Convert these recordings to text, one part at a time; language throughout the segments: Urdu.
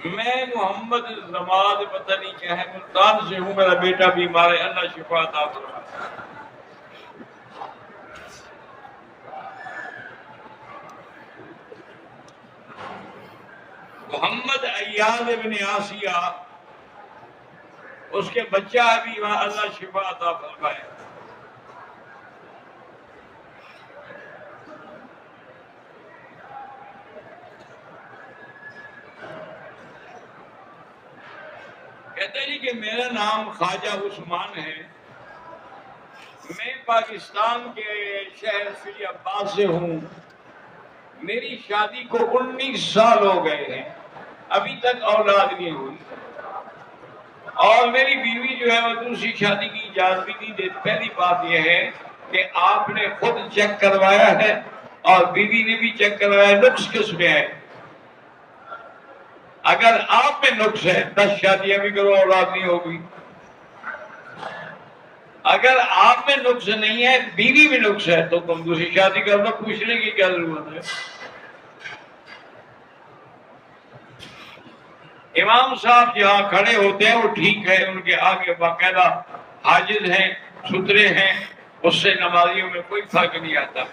میں محمد زماد پتہ نہیں کیا ہے ملتان سے ہوں، میرا بیٹا بیمار ہے، اللہ شفا عطا فرمائے۔ محمد ایاز ابن آسیہ، اس کے بچہ بھی وہاں، اللہ شفا عطا فرمائے۔ کہتے ہیں کہ میرا نام خواجہ عثمان ہے، میں پاکستان کے شہر فری عباس سے ہوں، میری شادی کو 19 سال ہو گئے ہیں، ابھی تک اولاد نہیں ہوئی، اور میری بیوی جو ہے وہ دوسری شادی کی اجازت بھی نہیں دیتی۔ پہلی بات یہ ہے کہ آپ نے خود چیک کروایا ہے اور بیوی نے بھی چیک کروایا، نقص کس میں ہے؟ اگر آپ میں نقص ہے 10 شادیاں بھی کرو اولاد نہیں ہوگی، اگر آپ میں نقص نہیں ہے بیوی میں نقص ہے تو تم دوسری شادی کر لو، پوچھنے کی کیا ضرورت ہے؟ امام صاحب جہاں کھڑے ہوتے ہیں وہ ٹھیک ہے، ان کے آگے باقاعدہ حاجز ہیں، سترے ہیں، اس سے نمازیوں میں کوئی فرق نہیں آتا۔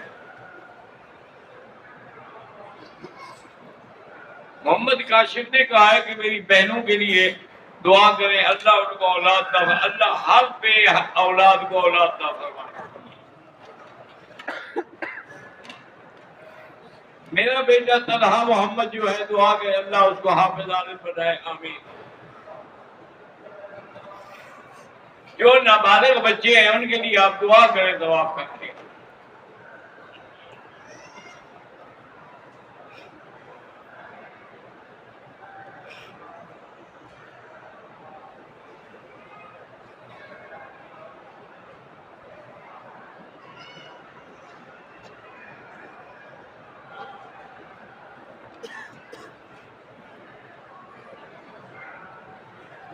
محمد کاشف نے کہا ہے کہ میری بہنوں کے لیے دعا کریں، اللہ ان کو اولاد نہ، اللہ ہر بے اولاد کو اولاد نہ فرمائے۔ میرا بیٹا طلحہ محمد جو ہے، دعا کریں اللہ اس کو حافظ عالم بنائے، آمین۔ جو نابالغ بچے ہیں ان کے لیے آپ دعا کریں، طواف کر کے۔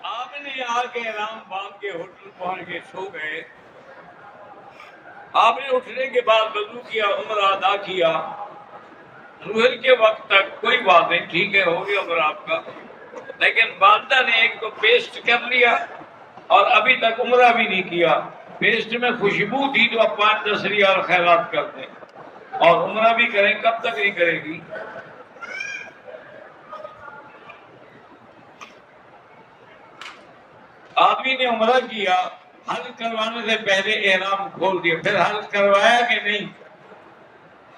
آپ نے آ کے احرام باندھ کے ہوٹل پہنچ کے سو گئے، آپ نے اٹھنے کے بعد وضو کیا، عمرہ ادا کیا، ظہر کے وقت تک کوئی بات نہیں، ٹھیک ہے، ہو گیا عمرہ آپ کا، لیکن والدہ نے ایک تو پیسٹ کر لیا اور ابھی تک عمرہ بھی نہیں کیا۔ پیسٹ میں خوشبو تھی تو اب 5-10 ریال خیرات کر دیں، اور عمرہ بھی کریں، کب تک نہیں کرے گی؟ آدمی نے عمرہ کیا، حج کروانے سے پہلے احرام کھول دیا، پھر حج کروایا کہ نہیں؟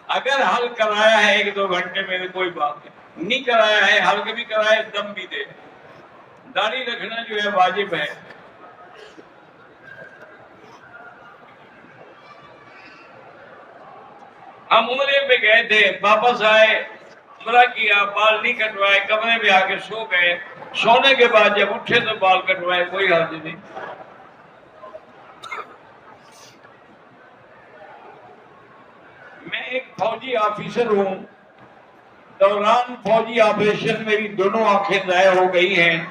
اگر حل کرایا ہے 1-2 گھنٹے میں تو کوئی بات نہیں کرایا ہے، حل بھی کرایا دم بھی دے۔ داڑھی رکھنا جو ہے واجب ہے۔ ہم عمرے پہ گئے تھے، واپس آئے، عمرہ کیا، بال نہیں کٹوائے، کمرے میں آ کے سو گئے، سونے کے بعد جب اٹھے تو بال کٹوائے، کوئی حرج نہیں۔ میں ایک فوجی آفیسر ہوں، دوران فوجی آپریشن میری دونوں آنکھیں ضائع ہو گئی ہیں۔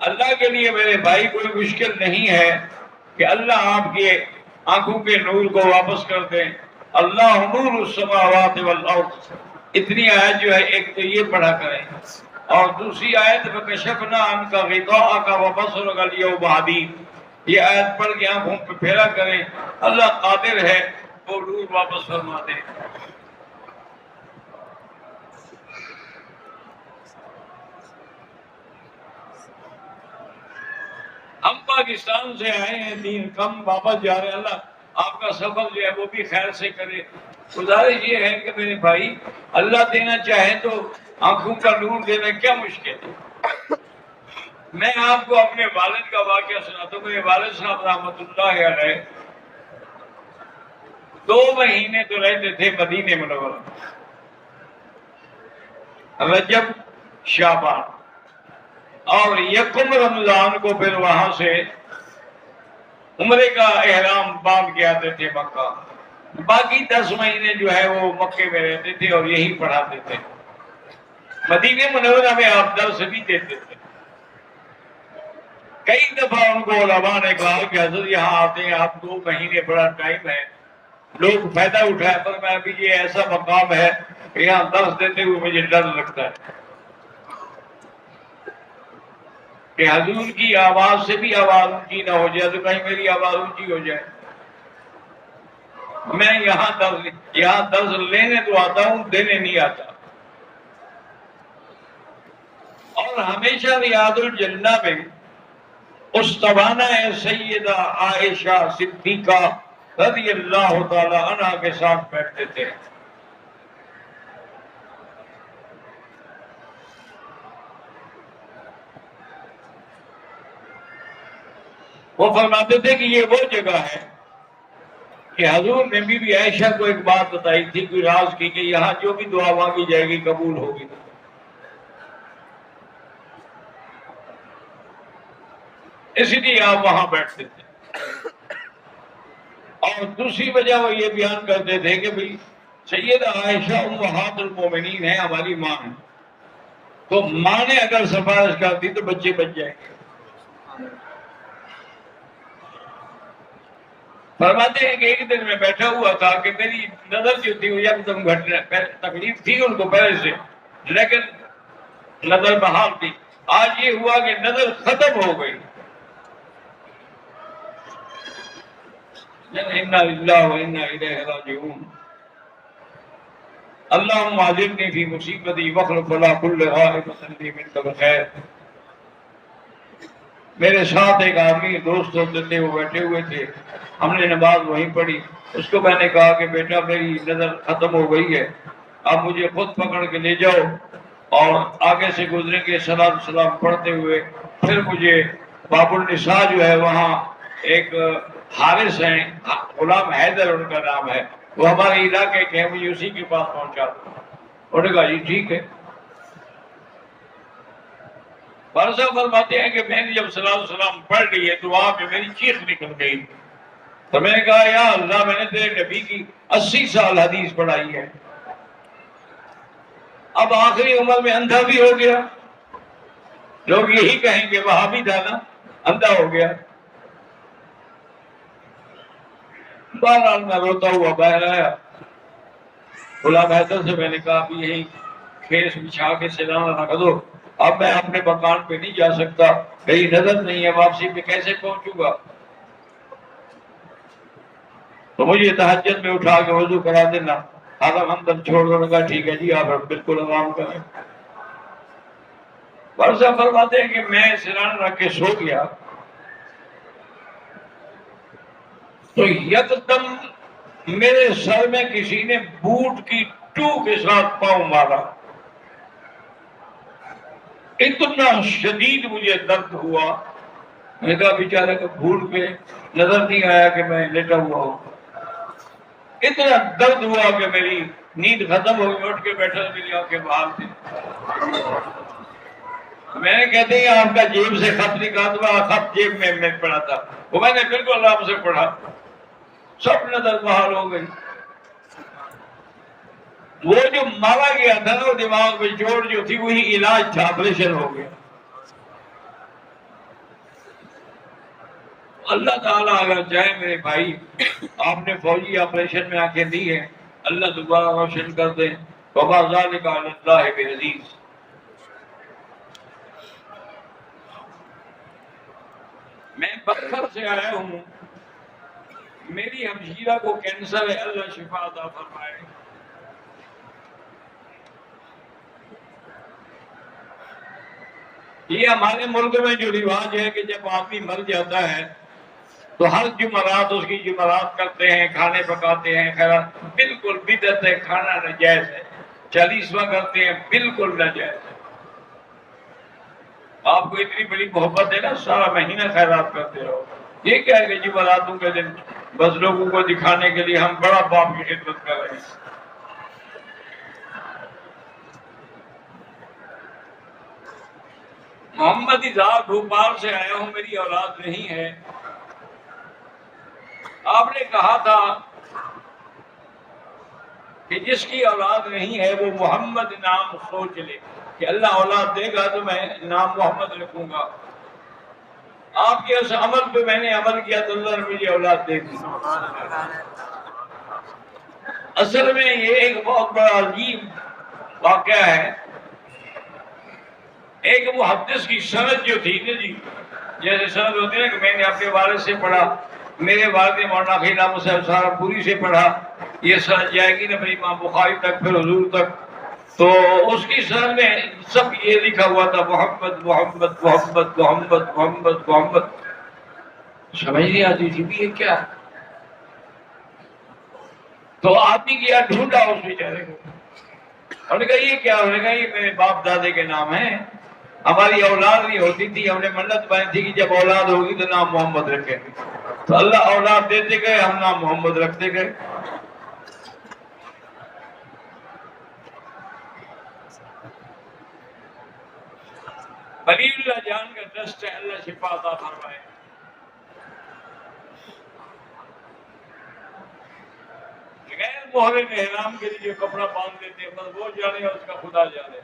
اللہ کے لیے میرے بھائی کوئی مشکل نہیں ہے کہ اللہ آپ کے آنکھوں کے نور کو واپس کر دیں۔ اللہ نور السماوات والارض، اتنی آیت جو ہے ایک تو یہ پڑھا کریں، اور دوسری آیت فَكَشَفْنَا عَنْكَ غِطَاءَكَ وَبَصَرَكَ الْيَوْمَ حَدِيدٌ، یہ آیت پڑھ کے آنکھوں پہ پھیرا کریں، اللہ قادر ہے وہ نور واپس فرما دے۔ ہم پاکستان سے آئے ہیں، دین کم، واپس جا رہے ہیں، اللہ آپ کا سفر جو ہے وہ بھی خیر سے کرے۔ گزارش یہ ہے کہ میرے بھائی، اللہ دینا چاہے تو آنکھوں کا نور دینا کیا مشکل ہے؟ میں آپ کو اپنے والد کا واقعہ سناتا ہوں۔ میرے والد صاحب رحمۃ اللہ علیہ 2 مہینے تو رہتے تھے مدینہ منورہ، رجب، شعبان، اور یکم رمضان کو پھر وہاں سے عمرے کا احرام باندھ کے آتے تھے مکہ۔ باقی 10 مہینے جو ہے وہ مکے میں رہتے تھے اور یہی پڑھاتے تھے۔ مدینہ منورہ میں آپ درس بھی دیتے تھے۔ کئی دفعہ ان کو علماء نے کہا کہ حضرت یہاں آتے ہیں آپ 2 مہینے، بڑا ٹائم ہے، لوگ فائدہ اٹھائے، پر میں ابھی یہ ایسا مقام ہے کہ یہاں درس دیتے ہوئے مجھے ڈر لگتا ہے۔ کہ حضور کی آواز سے بھی آواز اونچی نہ ہو جائے تو کہیں میری آواز اونچی ہو جائے. میں یہاں درس لینے تو آتا ہوں، دینے نہیں آتا. اور ہمیشہ ریاض الجنہ میں استوانہ سیدہ عائشہ صدیقہ رضی اللہ تعالی عنہا کے ساتھ بیٹھتے تھے. وہ فرماتے تھے کہ یہ وہ جگہ ہے کہ حضور نے بی عائشہ کو ایک بات بتائی تھی، کوئی راز کی، کہ یہاں جو بھی دعا مانگی جائے گی قبول ہوگی. اسی لیے آپ وہاں بیٹھتے تھے. اور دوسری وجہ وہ یہ بیان کرتے تھے کہ بھئی سیدہ عائشہ امہات المومنین ہیں، ہماری ماں ہیں، تو ماں نے اگر سفارش کر دی تو بچے بچ جائیں گے. فرماتے ہیں کہ ایک دن میں بیٹھا ہوا تھا کہ میری نظر جو تھی وہ یکدم گھٹنے، تکلیف تھی ان کو پہلے سے لیکن نظر بحال تھی. آج یہ ہوا کہ نظر ختم ہو گئی. انا للہ و انا الیہ راجعون. اللہم اجرنی فی مصیبتی واخلف لنا کل غائبۃ لی منک بخیر. میرے ساتھ ایک آدمی دوست ہوتے تھے، وہ بیٹھے ہوئے تھے، ہم نے نماز وہیں پڑھی. اس کو میں نے کہا کہ بیٹا میری نظر ختم ہو گئی ہے، آپ مجھے خود پکڑ کے لے جاؤ اور آگے سے گزریں گے سلام سلام پڑھتے ہوئے. پھر مجھے باب النساء جو ہے وہاں ایک حارث ہیں، غلام حیدر ان کا نام ہے، وہ ہمارے علاقے کے ہیں، مجھے اسی کے پاس پہنچا. انہوں نے کہا جی ٹھیک ہے. برسا فرماتے ہیں کہ میں نے جب سلام پڑھ لی ہے تو وہاں پہ میری چیخ نکل گئی. تو میں نے کہا یا اللہ، میں نے تیرے نبی کی 80 سال حدیث پڑھائی ہے، اب آخری عمر میں اندھا بھی ہو گیا. لوگ یہی کہیں گے وہاں بھی تھا نا، اندھا ہو گیا. بہرحال میں روتا ہوا باہر آیا. غلام حیدر سے میں نے کہا ابھی یہی کھیس بچھا کے سلانا رکھ دو، اب میں اپنے مکان پہ نہیں جا سکتا، میری نظر نہیں ہے، واپسی پہ کیسے پہنچوں گا. تو مجھے تہجد میں اٹھا کے وضو کرا دینا، حرم اندر چھوڑ دو. نے کہا ٹھیک ہے جی، آپ بالکل آرام کریں. برسا فرماتے ہیں کہ میں سرانا رکھ کے سو گیا تو یکدم میرے سر میں کسی نے بوٹ کی ٹو کے ساتھ پاؤں مارا. اتنا شدید مجھے درد ہوا، میں نے کہا بیچارے کو بھول کے نظر نہیں آیا کہ میں لیٹا ہوا ہوں. اتنا درد ہوا کہ میری نیند ختم ہو گئی. اٹھ کے بیٹھا، میری آنکھیں باہر تھی. میں نے کہتے ہیں آپ کا جیب سے خط نکالا، خط جیب میں پڑا تھا، وہ میں نے بالکل آرام سے پڑھا، سب نظر بحال ہو گئی. وہ جو مارا گیا تھا نا، وہ دماغ میں چوٹ جو تھی وہی علاج تھا، آپریشن ہو گیا. اللہ تعالیٰ اگر چاہے میرے بھائی، آپ نے فوجی آپریشن میں آنکھیں دی ہیں، اللہ دوبارہ روشن کر دیں. وما ذلک علی اللہ بعزیز. میں بکر سے آیا ہوں، میری ہمشیرہ کو کینسر ہے، اللہ شفا عطا فرمائے. یہ ہمارے ملک میں جو رواج ہے کہ جب آدمی مر جاتا ہے تو ہر جمعرات اس کی جمعرات کرتے ہیں، کھانے پکاتے ہیں. خیرات بالکل بدعت ہے، کھانا ناجائز ہے. 40واں کرتے ہیں، بالکل ناجائز ہے. آپ کو اتنی بڑی محبت ہے نا، سارا مہینہ خیرات کرتے رہو. یہ کیا ہے کہ جمعراتوں کے دن بس لوگوں کو دکھانے کے لیے ہم بڑا باپ کی خدمت کر رہے ہیں. محمد اظہار بھوپال سے آیا ہوں، میری اولاد نہیں ہے. آپ نے کہا تھا کہ جس کی اولاد نہیں ہے وہ محمد نام سوچ لے کہ اللہ اولاد دے گا تو میں نام محمد رکھوں گا. آپ کے اس عمل پہ میں نے عمل کیا تو اللہ نے مجھے اولاد دے دی. اصل میں یہ ایک بہت بڑا عجیب واقعہ ہے. ایک محدث کی سند جو تھی نا جی، جیسے سند ہوتی ہے کہ میں نے اپنے والد سے پڑھا، میرے والد مولانا خلیل احمد صاحب سہارنپوری سے پڑھا، یہ سند جائے گی نا بھائی امام بخاری تک، پھر حضور تک. تو اس کی سند میں سب یہ لکھا ہوا تھا محمد محمد محمد محمد محمد محمد. سمجھ نہیں آتی تھی بھی یہ کیا. تو آدمی کیا ڈھونڈا اس بیچارے کو، انہوں نے کہا یہ کیا؟ انہوں نے کہا یہ میرے باپ دادے کے نام ہیں، ہماری اولاد نہیں ہوتی تھی، ہم نے منت باندھی تھی کہ جب اولاد ہوگی تو نام محمد رکھیں گے. تو اللہ اولاد دیتے گئے، ہم نام محمد رکھتے گئے. ولی اللہ جان کا ٹرسٹ ہے، اللہ شفا عطا فرمائے. غیر محرم احرام کے لیے جو کپڑا باندھ دیتے ہیں بس وہ جانے اور اس کا خدا جانے.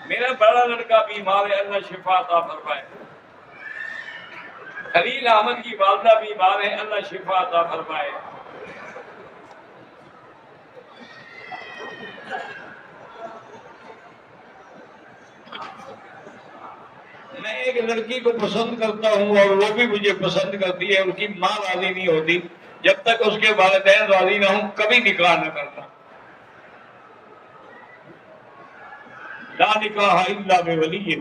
میرا بڑا لڑکا بیمار ہے، اللہ شفا عطا فرمائے. خلیل احمد کی والدہ بیمار ہے، اللہ شفا عطا فرمائے. میں ایک لڑکی کو پسند کرتا ہوں اور وہ بھی مجھے پسند کرتی ہے، اس کی ماں راضی نہیں ہوتی، جب تک اس کے والدین راضی نہ ہوں کبھی نکاح نہ کرنا. لا نکاح الا بولی.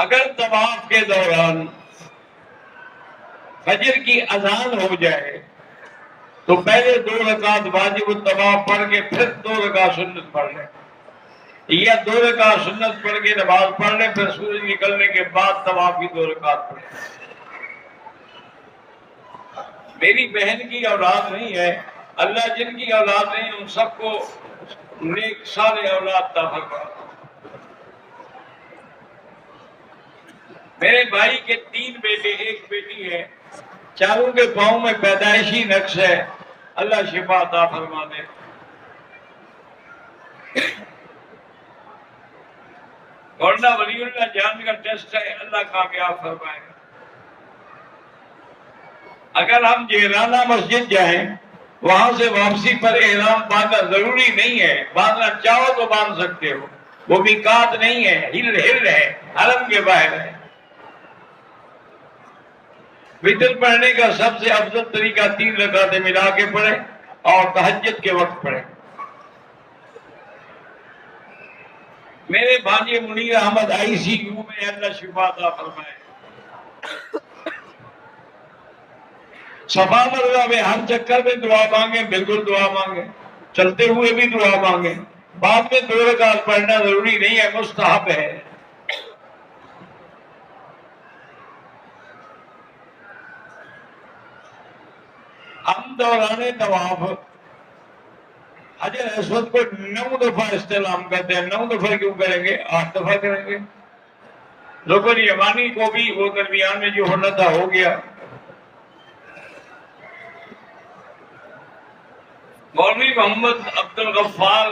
اگر طواف کے دوران فجر کی اذان ہو جائے تو پہلے 2 رکعت واجب الطواف پڑھ کے پھر 2 رکعت سنت پڑھ لیں، یا 2 رکعت سنت پڑھ کے نماز پڑھ لیں، پھر سورج نکلنے کے بعد طواف کی 2 رکعت پڑھ لیں. میری بہن کی اولاد نہیں ہے، اللہ جن کی اولاد نہیں ان سب کو نیک صالح اولاد عطا فرمائے. میرے بھائی کے 3 بیٹے 1 بیٹی ہے، چاروں کے پاؤں میں پیدائشی نقص ہے، اللہ شفا عطا فرما دے. ورنہ ولی اللہ جان کا ٹیسٹ ہے، اللہ کامیاب فرمائے. اگر ہم جیرانہ مسجد جائیں وہاں سے واپسی پر احرام باندھنا ضروری نہیں ہے، باندھنا چاہو تو باندھ سکتے ہو، وہ میقات نہیں ہے، ہل ہے، حرم کے باہر ہے. وتر پڑھنے کا سب سے افضل طریقہ 3 رکعتیں ملا کے پڑھیں اور تہجد کے وقت پڑھیں. میرے بھانجے منیر احمد ICU میں، اللہ شفا عطا فرمائے. صفا مروا میں ہر چکر میں دعا مانگیں، بالکل دعا مانگیں، چلتے ہوئے بھی دعا مانگیں. بعد میں 2 رکعت پڑھنا ضروری نہیں ہے، مستحب ہے. ہم دوران طواف حجر اسود کو 9 دفعہ استعلام کرتے ہیں. 9 دفعہ کیوں کریں گے؟ 8 دفعہ کریں گے. رکن یمانی کو بھی وہ درمیان میں جو ہونا تھا ہو گیا. مولوی محمد عبد الغفار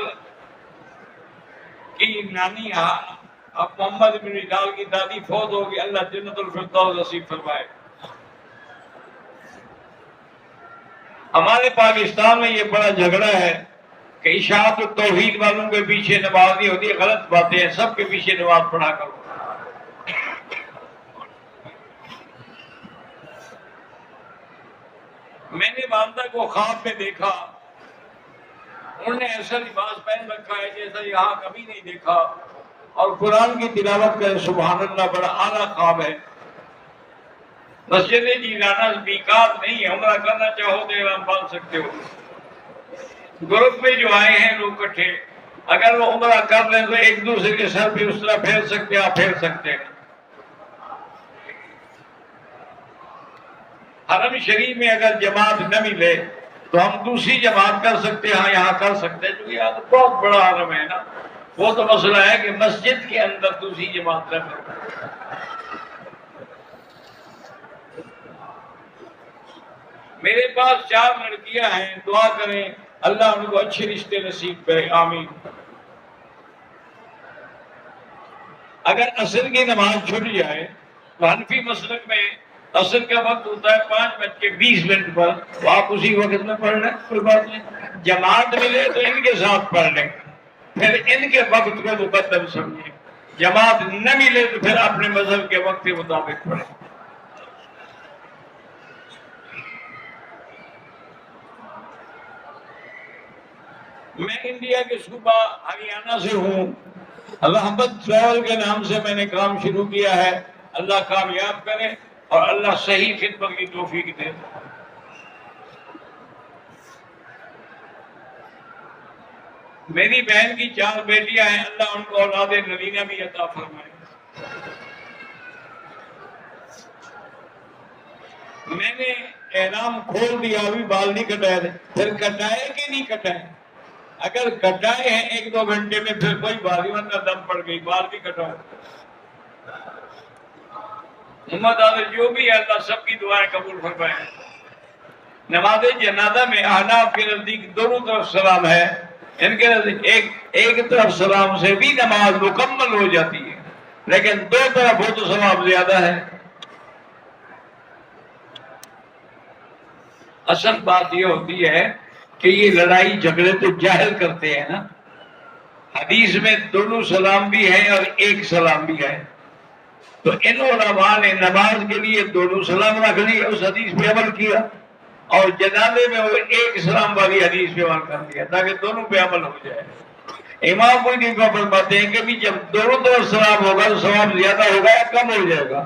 کی نانی اب محمد بن ریلال کی دادی فوت ہوگی، اللہ جنت الفردوس نصیب فرمائے. ہمارے پاکستان میں یہ بڑا جھگڑا ہے کہ اشاعت التوحید والوں کے پیچھے نماز نہیں ہوتی، غلط باتیں ہیں، سب کے پیچھے نماز پڑھا کرو. میں نے والدہ کو خواب میں دیکھا، انہوں نے ایسا لباس پہن رکھا ہے جیسا یہاں کبھی نہیں دیکھا، اور قرآن کی تلاوت کرے. سبحان اللہ، بڑا اعلیٰ خواب ہے. مسجد جیرانہ میقات نہیں ہے، عمرہ کرنا چاہو تو احرام باندھ سکتے ہو. گروپ میں جو آئے ہیں لوگ اکٹھے، اگر وہ عمرہ کر لیں تو ایک دوسرے کے سر پہ اس طرح پھیر سکتے ہیں، آپ پھیر سکتے ہیں. حرم شریف میں اگر جماعت نہ ملے تو ہم دوسری جماعت کر سکتے ہیں. ہاں یہاں کر سکتے ہیں، کیونکہ یہاں تو بہت بڑا حرم ہے نا. وہ تو مسئلہ ہے کہ مسجد کے اندر دوسری جماعت نہ ملے. میرے پاس 4 لڑکیاں ہیں، دعا کریں اللہ ان کو اچھے رشتے نصیب کرے، آمین. اگر عصر کی نماز چھوٹ جائے تو حنفی مسلک میں عصر کا وقت ہوتا ہے 5:20 پر، تو آپ اسی وقت میں پڑھ لیں، کوئی بات نہیں۔ جماعت ملے تو ان کے ساتھ پڑھ لیں، پھر ان کے وقت کو مقدم سمجھیں۔ جماعت نہ ملے تو پھر اپنے مذہب کے وقت کے مطابق پڑھیں۔ میں انڈیا کے صوبہ ہریانہ سے ہوں۔ رحمت ٹریول کے نام سے میں نے کام شروع کیا ہے۔ اللہ کامیاب کرے اور اللہ صحیح خدمت کی توفیق دے۔ میری بہن کی 4 بیٹیاں ہیں، اللہ ان کو اولاد نبینہ بھی عطا فرمائے۔ میں نے احرام کھول دیا، ابھی بال نہیں کٹائے تھے، پھر کٹائے کہ نہیں کٹائے؟ اگر کٹائے ہیں 1-2 گھنٹے میں پھر کوئی بال ورنہ دم پڑ گئی، بال بھی کٹائے۔ محمد عادل جو بھی ہے اللہ سب کی دعائیں قبول فرمائے۔ نماز جنازہ میں احناف کے نزدیک دونوں طرف سلام ہے، ان کے نزدیک ایک طرف سلام سے بھی نماز مکمل ہو جاتی ہے، لیکن 2 طرف ہو تو ثواب زیادہ ہے۔ اصل بات یہ ہوتی ہے کہ یہ لڑائی جھگڑے تو جاہل کرتے ہیں نا۔ حدیث میں دونوں سلام بھی ہیں اور ایک سلام بھی ہے، تو ان علماء نے نماز کے لیے دونوں سلام رکھ لی، اس حدیث پہ عمل کیا، اور جنازے میں وہ ایک سلام والی حدیث پہ عمل کر دیا تاکہ دونوں پہ عمل ہو جائے۔ امام کوئی نہیں فرماتے ہیں کہ بھی جب دونوں طرف سلام ہوگا تو ثواب زیادہ ہوگا یا کم ہو جائے گا؟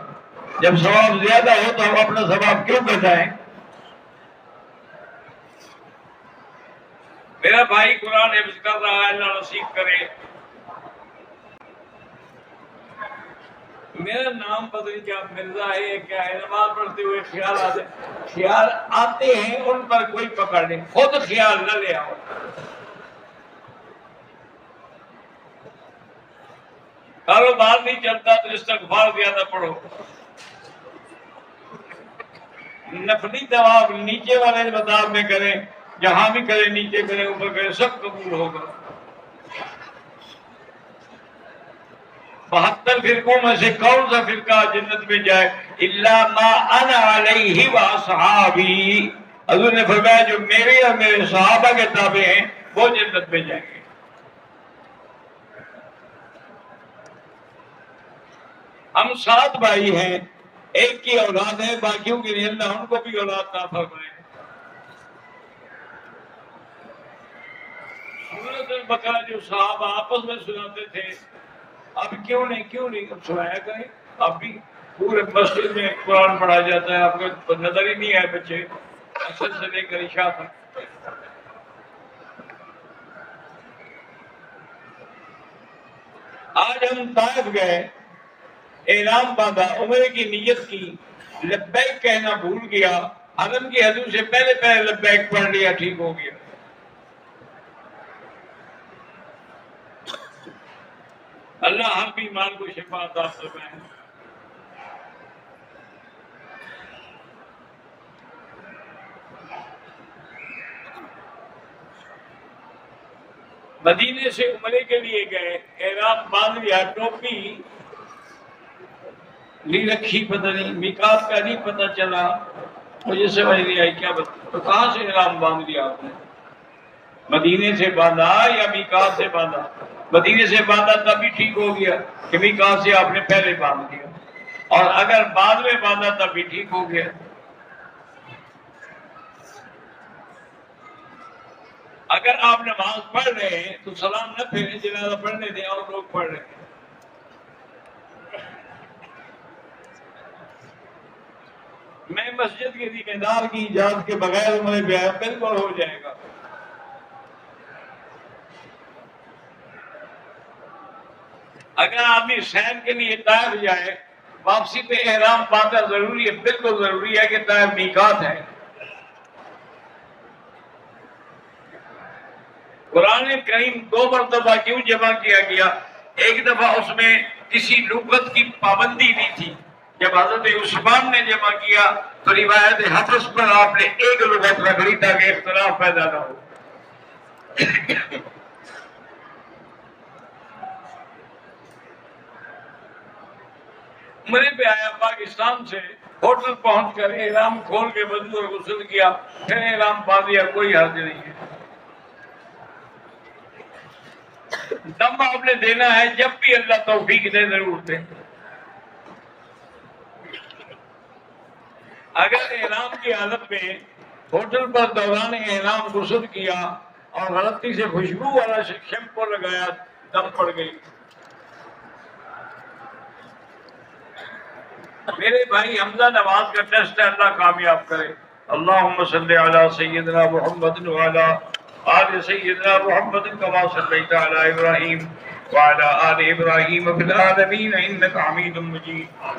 جب ثواب زیادہ ہو تو ہم اپنا ثواب کیوں بچائیں؟ میرا بھائی قرآن حفظ کر رہا ہے، اللہ نصیب کرے۔ میرا نام پتہ نہیں کیا مرزا ہے کیا ہے، نماز پڑھتے ہوئے خیال آتے ہیں، ان پر کوئی پکڑ نہیں، خود خیال نہ لے آؤ۔ کاروبار نہیں چلتا تو استغفار زیادہ پڑھو۔ نفلی طواف نیچے والے مطاب میں کریں، جہاں بھی کریں، نیچے کریں اوپر کریں، سب قبول ہوگا۔ 72 فرقوں میں سے کون سا فرقہ جنت میں جائے؟ الا ما انا علیہ واصحابی، حضور نے فرمایا جو میرے اور میرے صحابہ کے تابع ہیں وہ جنت میں جائیں گے۔ ہم 7 بھائی ہیں، ایک کی اولاد ہے، باقیوں کے لیے اللہ ان کو بھی اولاد عطا فرمائے۔ سورۃ البقرہ جو صحابہ آپس میں سناتے تھے، اب کیوں نہیں سنایا کریں؟ اب بھی پورے مسجد میں قرآن پڑھا جاتا ہے، آپ کو نظر ہی نہیں آئے بچے اصل سے لے کر عشاء تک۔ آج ہم طائف گئے، احرام باندھا، عمرے کی نیت کی، لبیک کہنا بھول گیا، حرم کی حدود سے پہلے لبیک پڑھ لیا، ٹھیک ہو گیا۔ اللہ ہر بیمار کو شفا عطا فرمائے۔ مدینے سے عمرے کے لیے گئے، احرام باندھ لیا، ٹوپی نہیں رکھی، پتہ نہیں میقات کا نہیں پتہ چلا، مجھے سمجھ نہیں آئی کیا بتا، تو کہاں سے احرام باندھ لیا آپ نے؟ مدینے سے باندھا یا میقات سے باندھا؟ مدینے سے باندھا تب بھی ٹھیک ہو گیا کہ میقات سے آپ نے پہلے باندھ دیا، اور اگر بعد میں باندھا تب بھی ٹھیک ہو گیا۔ اگر آپ نماز پڑھ رہے ہیں تو سلام نہ پھیریں، جنازہ پڑھنے دیں اور لوگ پڑھ رہے ہیں۔ میں مسجد کے ذمہ دار کی اجازت کے بغیر عمرے پہ آیا، بالکل ہو جائے گا۔ اگر آدمی سین کے لیے طائف جائے، واپسی پہ احرام باندھنا ضروری ہے، بالکل ضروری ہے کہ طائف میقات ہے۔ قرآن کریم 2 مرتبہ کیوں جمع کیا گیا؟ ایک دفعہ اس میں کسی لغت کی پابندی نہیں تھی، جب حضرت عثمان نے جمع کیا تو روایت حفظ پر آپ نے ایک لغت رکھ لی تاکہ اختلاف پیدا نہ ہو۔ عمرے پہ آیا پاکستان سے، ہوٹل پہنچ کر احرام کھول کے وضو اور غسل کیا، پھر احرام باندھ دیا، کوئی حرج نہیں ہے۔ دم آپ نے دینا ہے جب بھی اللہ توفیق دے، ضرور دے۔ اگر احرام کی حالت میں ہوٹل پر دوران احرام غسل کیا اور غلطی سے خوشبو والا شیمپو لگایا، دم پڑ گئی۔ میرے بھائی حمزہ نواز کا ٹیسٹ ہے، اللہ کامیاب کرے۔ اللہم صلی علی سیدنا محمد وعلی آل سیدنا محمد کما صلیت علی ابراہیم وعلی آل ابراہیم فی العالمین انک حمید مجید۔